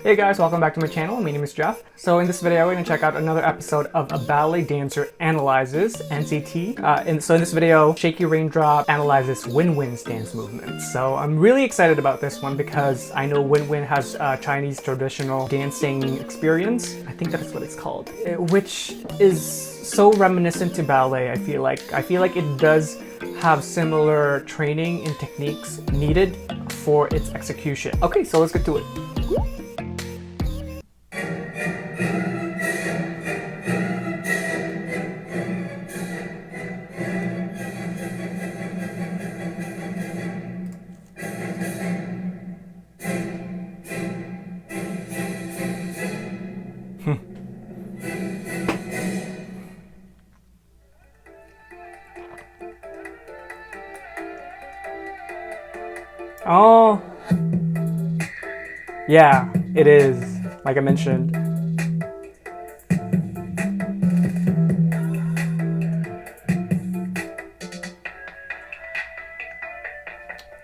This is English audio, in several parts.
Hey guys, welcome back to my channel. My name is Jeff. So in this video, we're going to check out another episode of A Ballet Dancer Analyzes NCT. So in this video, Shaky Raindrop analyzes WINWIN's dance movements. So I'm really excited about this one because I know WINWIN has Chinese traditional dancing experience. I think that's what it's called, which is so reminiscent to ballet. I feel like it does have similar training and techniques needed for its execution. Okay, so let's get to it. Oh, yeah, it is, like I mentioned.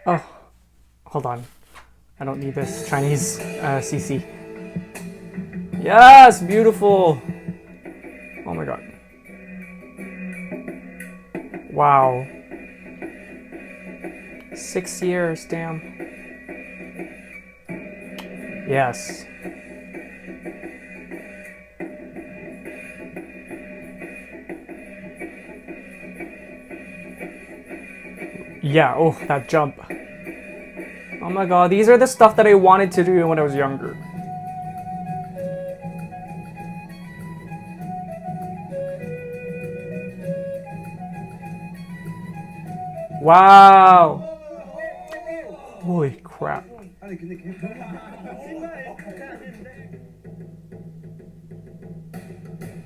Oh, hold on. I don't need this Chinese CC. Yes, beautiful. Oh my god. Wow. 6 years, damn. Yes. Yeah, oh, that jump. Oh my god, these are the stuff that I wanted to do when I was younger. Wow. Holy crap.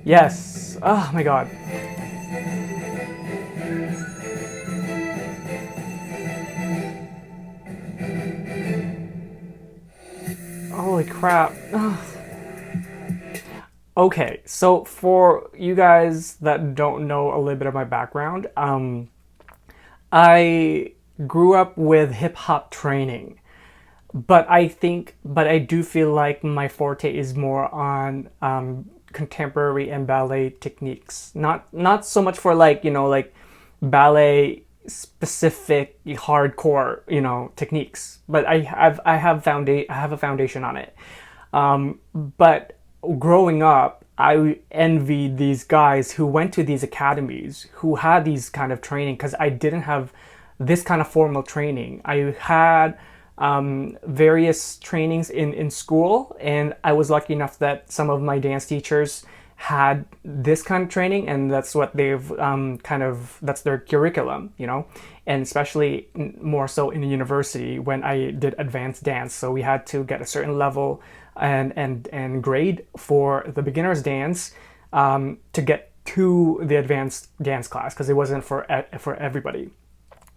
Yes. Oh my god. Holy crap. Okay, so for you guys that don't know a little bit of my background, I grew up with hip hop training, but I do feel like my forte is more on contemporary and ballet techniques. Not so much for like ballet specific hardcore techniques, but I have a foundation on it. But growing up, I envied these guys who went to these academies, who had these kind of training, because I didn't have this kind of formal training. I had various trainings in school, and I was lucky enough that some of my dance teachers had this kind of training, and that's what they've that's their curriculum, and especially more so in the university when I did advanced dance. So we had to get a certain level and grade for the beginner's dance to get to the advanced dance class, because it wasn't for everybody.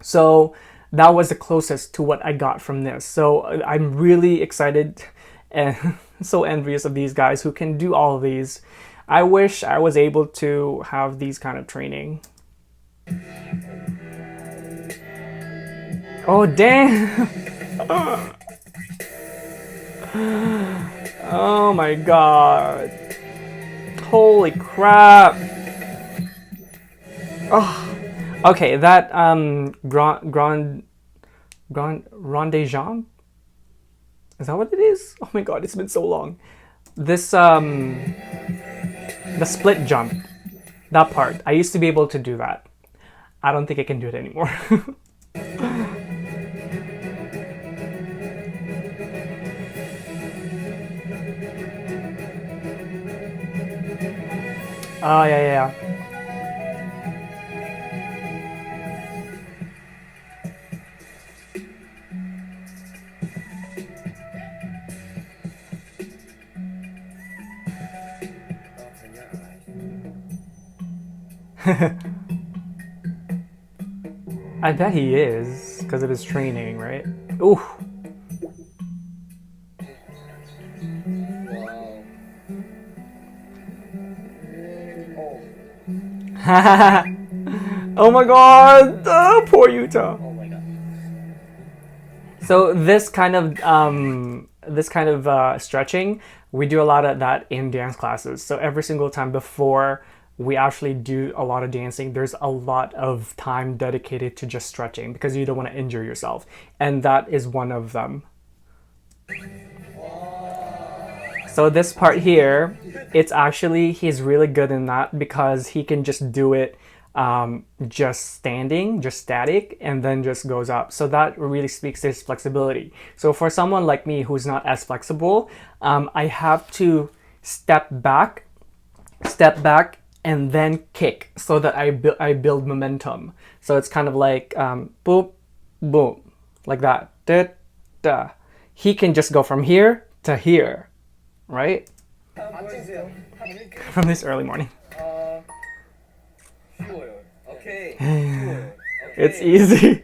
So that was the closest to what I got from this. So I'm really excited and so envious of these guys who can do all of these. I wish I was able to have these kind of training. Oh, damn! Oh my god. Holy crap. Oh. Okay, that Grand Rondejambe? Is that what it is? Oh my god, it's been so long. This the split jump, that part, I used to be able to do that. I don't think I can do it anymore. Oh, yeah. I bet he is, because of his training, right? Ooh. Oh my god! Poor Utah. Oh my god. So this kind of this kind of stretching, we do a lot of that in dance classes. So every single time before we actually do a lot of dancing, there's a lot of time dedicated to just stretching because you don't want to injure yourself. And that is one of them. So this part here, it's actually, he's really good in that because he can just do it just standing, just static, and then just goes up. So that really speaks to his flexibility. So for someone like me who's not as flexible, I have to step back, and then kick so that I build momentum. So it's kind of like boop, boom, like that. Da, da. He can just go from here to here, right? From this early morning. Okay. It's easy.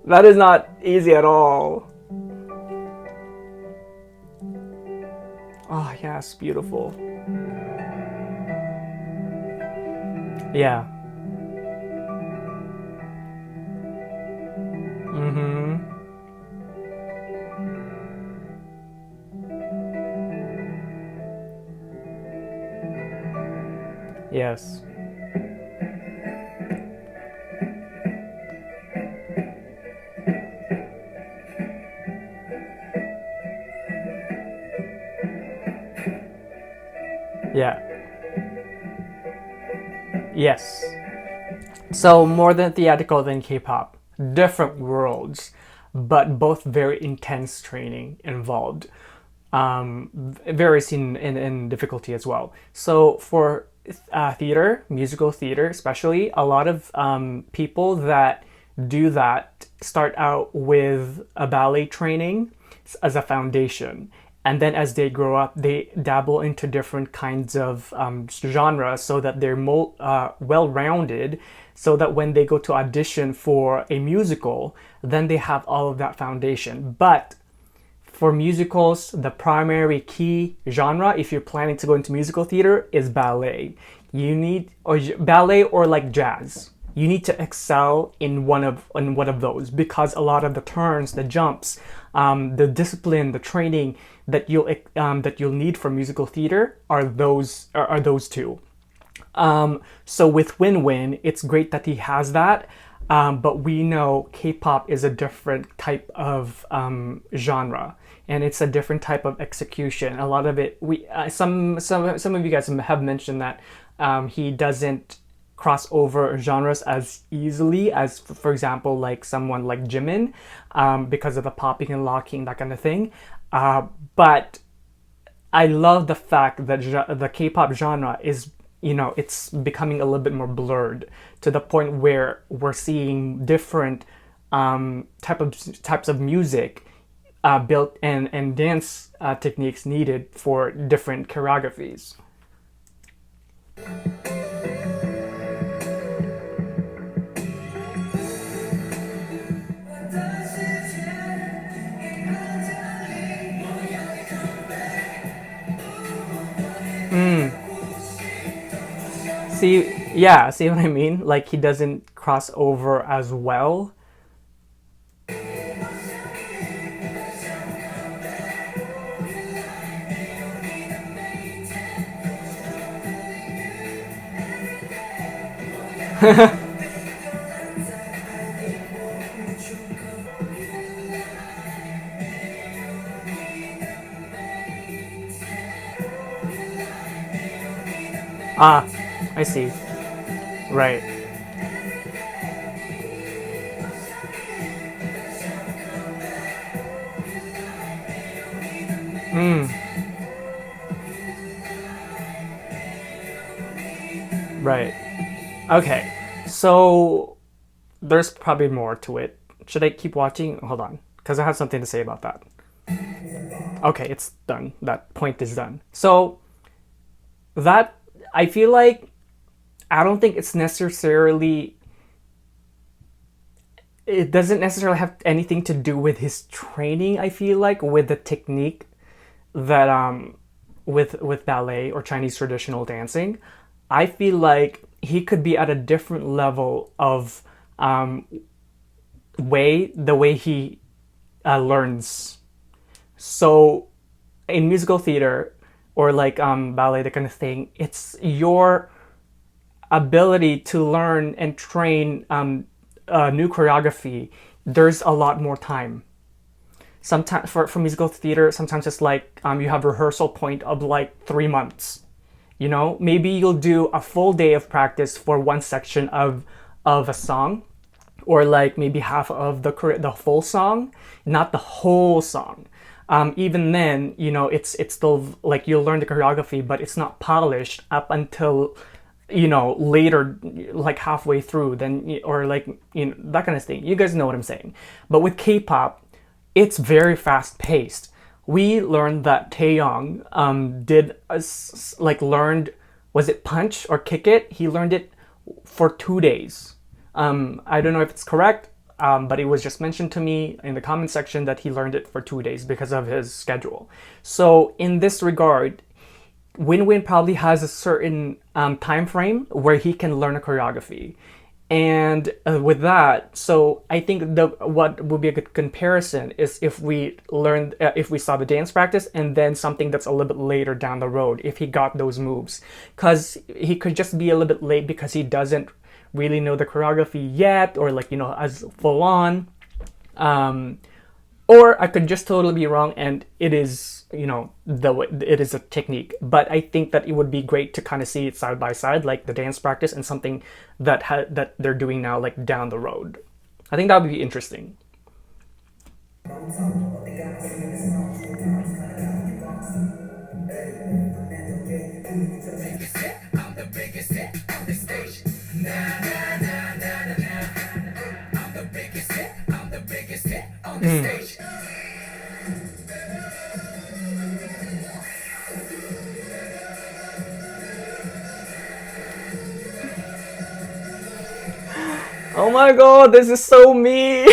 That is not easy at all. Oh, yes, beautiful. Yeah. Mm-hmm. Yes. Yeah. Yes. So more than theatrical than K-pop. Different worlds, but both very intense training involved. Varies in difficulty as well. So for theater, musical theater especially, a lot of people that do that start out with a ballet training as a foundation. And then as they grow up, they dabble into different kinds of genres so that they're well-rounded, so that when they go to audition for a musical, then they have all of that foundation. But for musicals, the primary key genre, if you're planning to go into musical theater, is ballet. You need, or ballet or like jazz. You need to excel in one of those because a lot of the turns, the jumps, the discipline, the training that you'll need for musical theater are those two. So with WINWIN, it's great that he has that. But we know K-pop is a different type of genre, and it's a different type of execution. A lot of it, some of you guys have mentioned that he doesn't cross over genres as easily as, for example, like someone like Jimin, because of the popping and locking, that kind of thing. But I love the fact that the K-pop genre is, it's becoming a little bit more blurred to the point where we're seeing different types of music built and dance techniques needed for different choreographies. See what I mean? Like he doesn't cross over as well. Ah, I see. Right. Right. Okay. So there's probably more to it. Should I keep watching? Hold on, because I have something to say about that. Okay, it's done. That point is done. So that, I feel like, I don't think it's necessarily, it doesn't necessarily have anything to do with his training, I feel like, with the technique that with ballet or Chinese traditional dancing, I feel like he could be at a different level of the way he learns. So in musical theater or like ballet, that kind of thing, it's your ability to learn and train new choreography. There's a lot more time. Sometimes for musical theater, sometimes it's like you have rehearsal point of like 3 months. You know, maybe you'll do a full day of practice for one section of a song, or like maybe half of the full song, not the whole song. Even then, you know, it's still like you'll learn the choreography, but it's not polished up until, you know, later, like halfway through. Then, or like, you know, that kind of thing. You guys know what I'm saying. But with K-pop, it's very fast paced. We learned that Taeyong learned, was it punch or kick it? He learned it for 2 days. I don't know if it's correct, but it was just mentioned to me in the comment section that he learned it for 2 days because of his schedule. So in this regard, WinWin probably has a certain time frame where he can learn a choreography. And with that, so I think what would be a good comparison is if we saw the dance practice and then something that's a little bit later down the road, if he got those moves. Because he could just be a little bit late because he doesn't really know the choreography yet, or like, you know, as full on. Or I could just totally be wrong and it is, you know, it is a technique. But I think that it would be great to kind of see it side by side, like the dance practice and something that they're doing now, like down the road. I think that would be interesting. Oh my god, this is so me!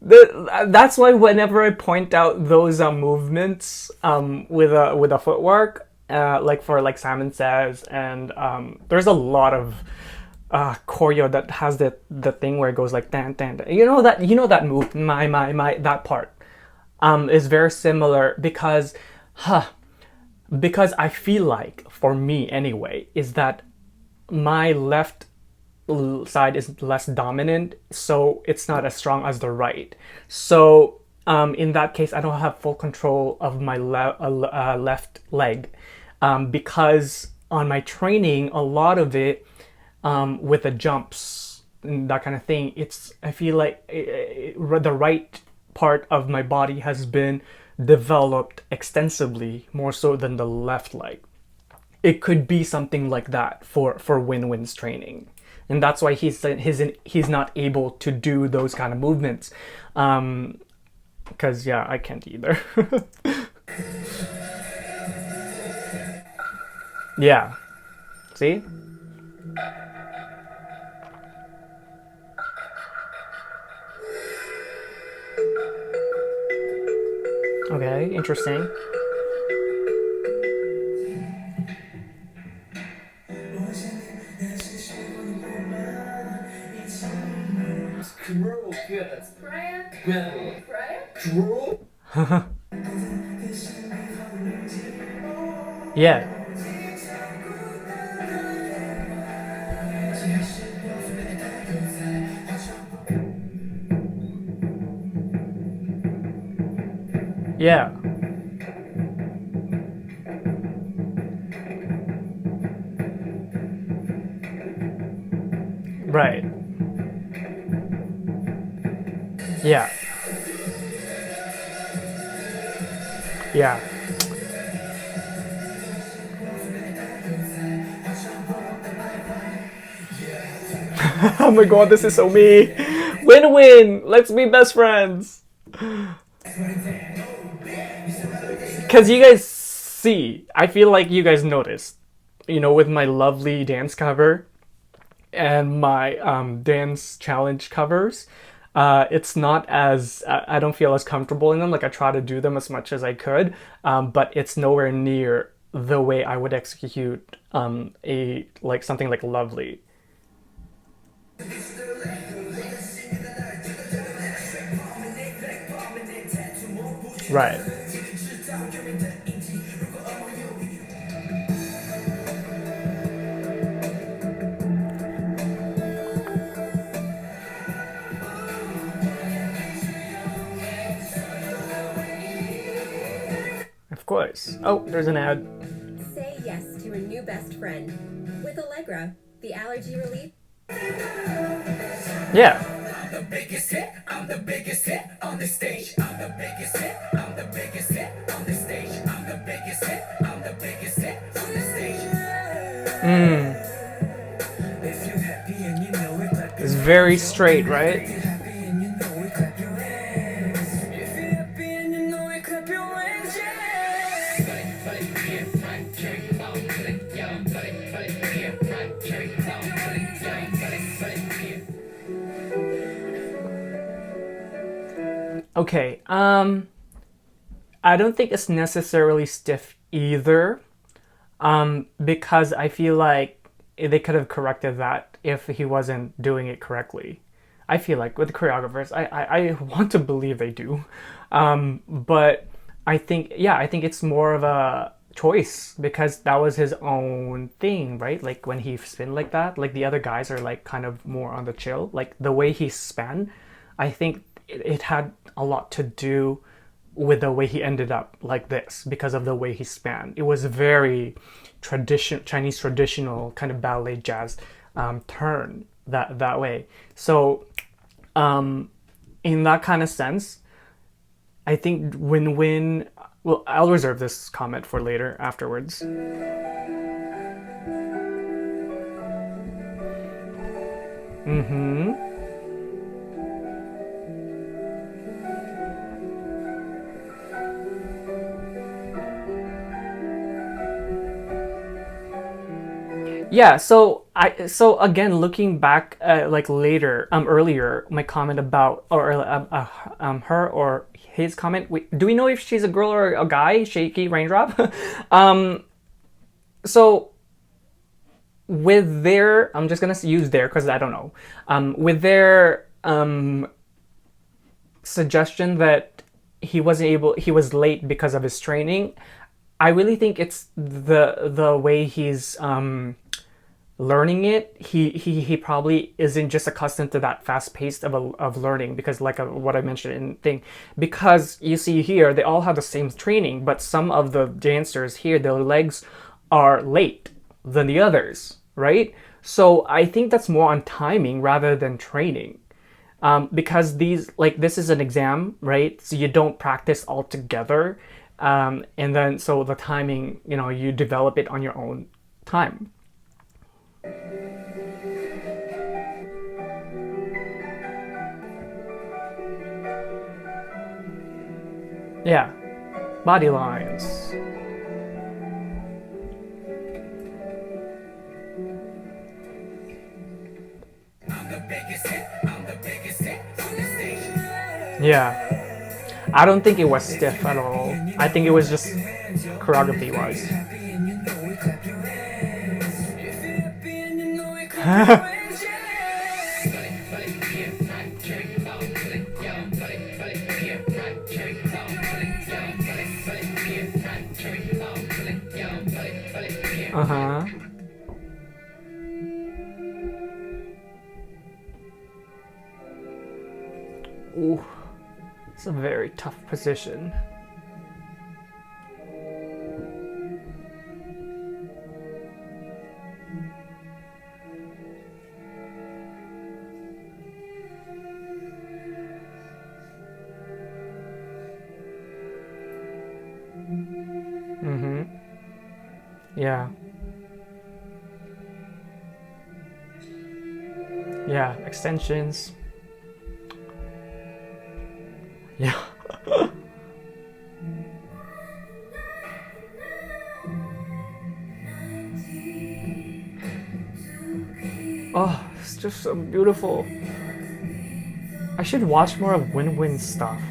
That's why whenever I point out those movements with a footwork, like for like Simon Says, and there's a lot of choreo that has the thing where it goes like dan dan, dan. You know that move, my that part is very similar because I feel like, for me anyway, is that my left side is less dominant, so it's not as strong as the right. So in that case, I don't have full control of my left leg, because on my training, a lot of it with the jumps and that kind of thing, I feel like the right part of my body has been developed extensively more so than the left leg. It could be something like that for WinWin's training. And that's why he's not able to do those kind of movements. Because, yeah, I can't either. Yeah. See? Okay, interesting. Yeah. Yeah. Right. Yeah. Yeah. Oh my god, this is so me. WinWin. Let's be best friends. Because you guys see, I feel like you guys noticed, you know, with my lovely dance cover and my dance challenge covers, It's not as I don't feel as comfortable in them. Like I try to do them as much as I could, but it's nowhere near the way I would execute a like something like Lovely. Right. Of course. Oh, there's an ad. Say yes to a new best friend with Allegra, the allergy relief. Yeah. I'm the biggest hit, I'm the biggest hit on the stage. I'm the biggest hit, I'm the biggest hit on the stage. I'm the biggest hit, I'm the biggest hit on the stage. If you're happy and you know it, clap your It's very straight, hands. right? If you're happy and you know it, clap your hands. If you're happy and you know it, clap your hands, yeah. Okay. I don't think it's necessarily stiff either. Because I feel like they could have corrected that if he wasn't doing it correctly. I feel like with the choreographers, I want to believe they do. But I think, yeah, I think it's more of a choice because that was his own thing, right? Like when he spin like that, like the other guys are like kind of more on the chill. Like the way he span, I think it had a lot to do with the way he ended up like this because of the way he span. It was very Chinese traditional kind of ballet jazz turn that way. So in that kind of sense, I think WINWIN. Well, I'll reserve this comment for later afterwards. Mm-hmm. Yeah, so again looking back like later earlier my comment about or her or his comment. Do we know if she's a girl or a guy? Shaky raindrop. um, so with their I'm just gonna use their because I don't know. With their suggestion that he was late because of his training. I really think it's the way he's learning it. He probably isn't just accustomed to that fast pace of learning because like what I mentioned in thing, because you see here they all have the same training, but some of the dancers here their legs are late than the others, right? So I think that's more on timing rather than training. Because these like this is an exam, right? So you don't practice all together, and then so the timing, you develop it on your own time. Yeah, body lines. I'm the biggest hit, I'm the biggest hit on the stage. Yeah, I don't think it was stiff at all. I think it was just choreography wise. Uh-huh. Ooh, it's a very tough position. Mm-hmm. Yeah. Yeah, extensions. Yeah. Oh, it's just so beautiful. I should watch more of WinWin stuff.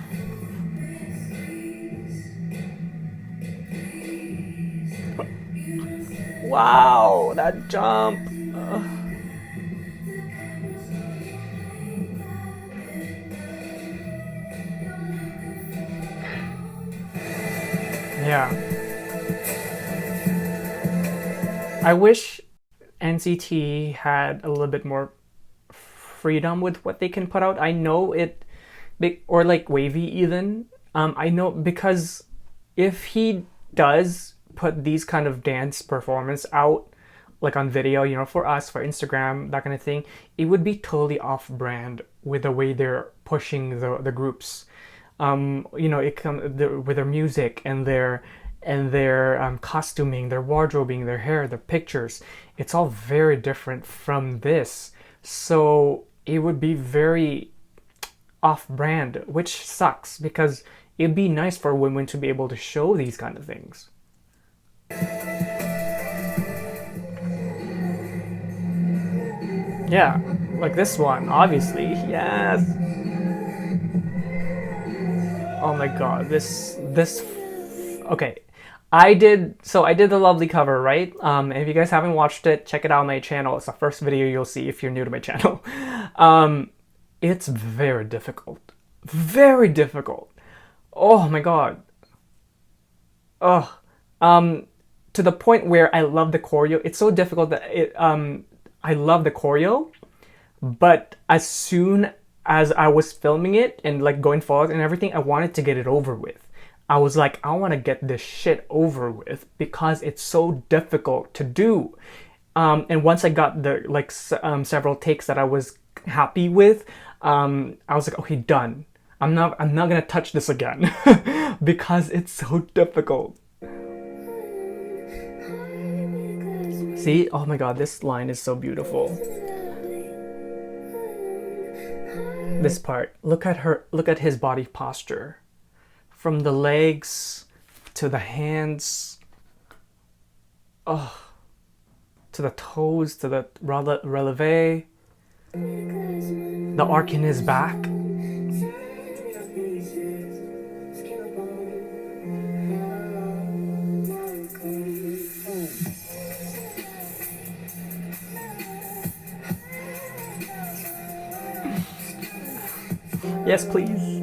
Wow, that jump. Yeah. I wish NCT had a little bit more freedom with what they can put out. I know it, or like WAYV even. I know because if he does put these kind of dance performance out, like on video, you know, for us, for Instagram, that kind of thing, it would be totally off-brand with the way they're pushing the groups. You know, with their music and their costuming, their wardrobing, their hair, their pictures. It's all very different from this. So it would be very off-brand, which sucks because it'd be nice for women to be able to show these kind of things. Yeah, like this one, obviously. Yes. Oh my god, this okay. I did the lovely cover, right? If you guys haven't watched it, check it out on my channel. It's the first video you'll see if you're new to my channel. It's very difficult. Very difficult. Oh my god. Oh. To the point where I love the choreo. It's so difficult that I love the choreo, but as soon as I was filming it and like going forward and everything, I wanted to get it over with. I was like, I want to get this shit over with because it's so difficult to do. And once I got the like several takes that I was happy with, I was like, okay, done. I'm not gonna touch this again because it's so difficult. See? Oh my god, this line is so beautiful. This part. Look at her, look at his body posture. From the legs to the hands. Oh. To the toes, to the releve. The arc in his back. Yes, please.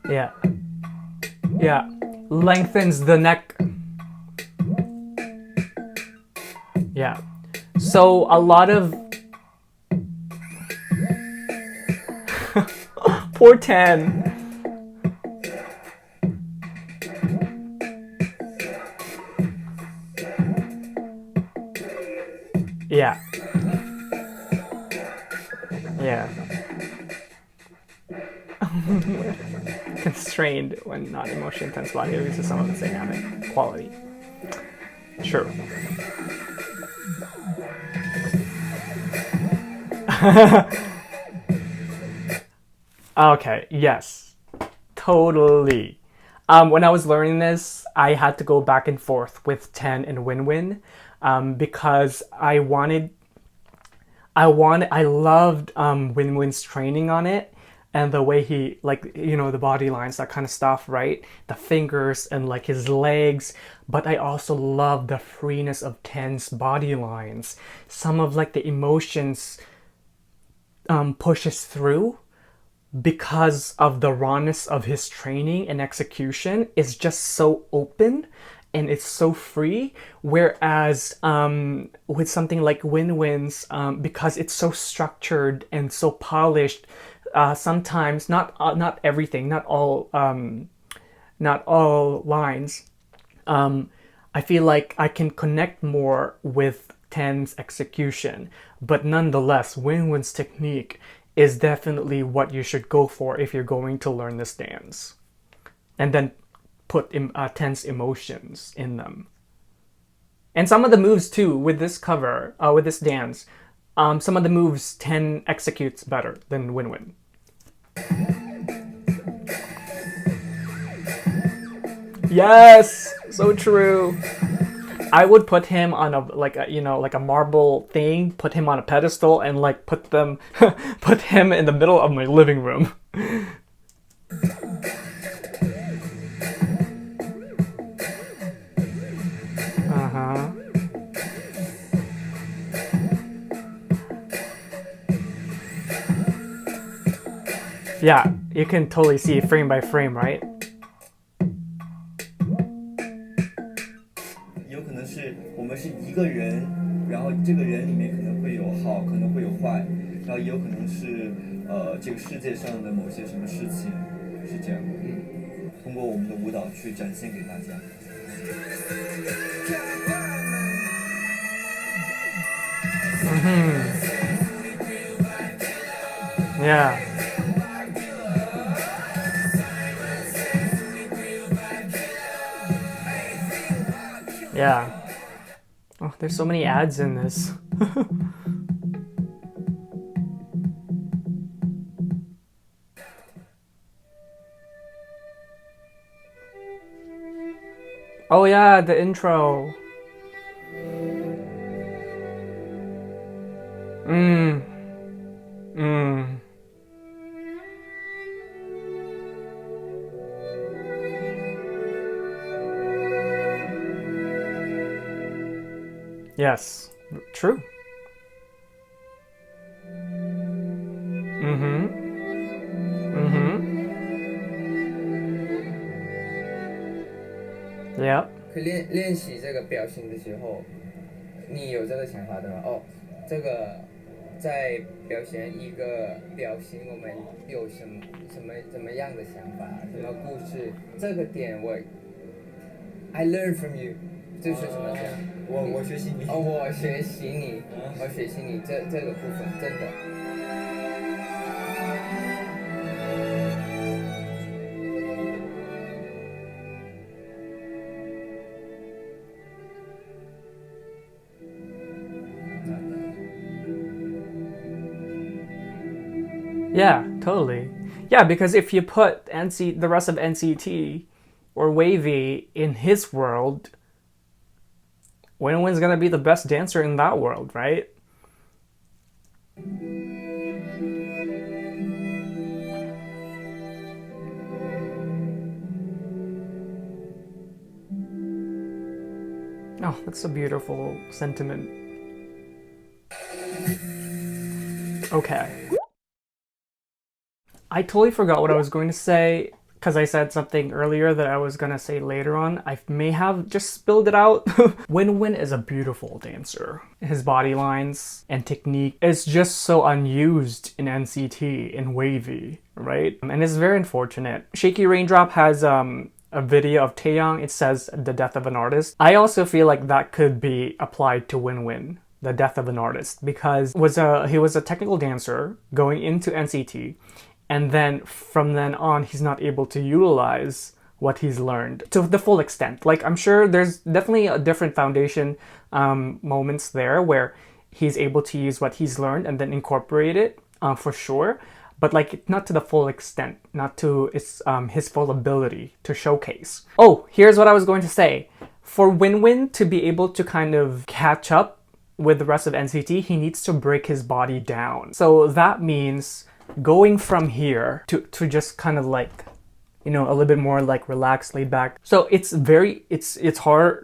Yeah. Yeah. Lengthens the neck. Yeah. So a lot of poor 10. Yeah. Yeah. Constrained when not emotion intense body uses some of the dynamic quality. True. Okay, yes. Totally. When I was learning this, I had to go back and forth with 10 and WinWin because I loved WinWin's training on it and the way he, like, you know, the body lines, that kind of stuff, right? The fingers and like his legs. But I also love the freeness of 10's body lines. Some of like the emotions pushes through because of the rawness of his training and execution is just so open and it's so free. Whereas with something like WinWin's, because it's so structured and so polished, sometimes not everything, not all lines. I feel like I can connect more with 10's execution, but nonetheless, WinWin's technique is definitely what you should go for if you're going to learn this dance. And then put 10's emotions in them. And some of the moves too, with this cover, with this dance, some of the moves 10 executes better than WinWin. Yes, so true. I would put him on a like a like a marble thing, put him on a pedestal, and like put them put him in the middle of my living room. Uh-huh. Yeah, you can totally see frame by frame, right? 有可能是我们是一个人，然后这个人里面可能会有好，可能会有坏，然后也有可能是这个世界上的某些什么事情，是这样的。通过我们的舞蹈去展现给大家。Yeah. Yeah. Oh, there's so many ads in this. Oh yeah, the intro. Mm. Yes, true. Yep. 可练习这个表情的时候，你有这个想法的吗？哦，这个在表现一个表情，我们有怎么样的想法，什么故事？这个点I learn from you， 就是什么讲？我学习你。哦，我学习你，我学习你这个部分真的。Yeah, totally. Yeah, because if you put the rest of NCT or WAYV in his world, WinWin's gonna be the best dancer in that world, right? Oh, that's a beautiful sentiment. Okay. I totally forgot what I was going to say because I said something earlier that I was going to say later on. I may have just spilled it out. WinWin is a beautiful dancer. His body lines and technique is just so unused in NCT, in WAYV, right? And it's very unfortunate. Shaky Raindrop has a video of Taeyang. It says the death of an artist. I also feel like that could be applied to WinWin, the death of an artist, because he was a technical dancer going into NCT. And then from then on, he's not able to utilize what he's learned to the full extent. Like, I'm sure there's definitely a different foundation moments there where he's able to use what he's learned and then incorporate it for sure. But like, not to the full extent, not to his full ability to showcase. Oh, here's what I was going to say. For WinWin to be able to kind of catch up with the rest of NCT, he needs to break his body down. So that means going from here to just kind of like, you know, a little bit more like relaxed, laid back. So it's hard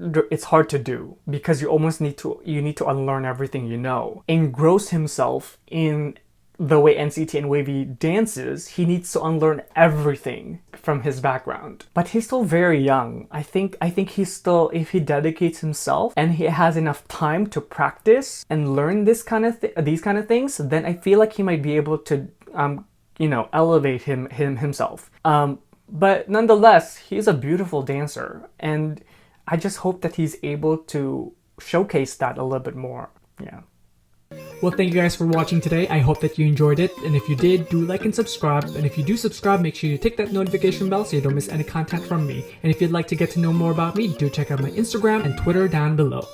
to do because you almost need to unlearn everything you know. Engross himself in the way NCT and WAYV dances, he needs to unlearn everything from his background. But he's still very young. I think he's still, if he dedicates himself and he has enough time to practice and learn these kind of things, then I feel like he might be able to you know, elevate himself. But nonetheless, he's a beautiful dancer, and I just hope that he's able to showcase that a little bit more. Yeah. Well, thank you guys for watching today. I hope that you enjoyed it, and if you did, do like and subscribe. And if you do subscribe, make sure you tick that notification bell so you don't miss any content from me. And if you'd like to get to know more about me, do check out my Instagram and Twitter down below.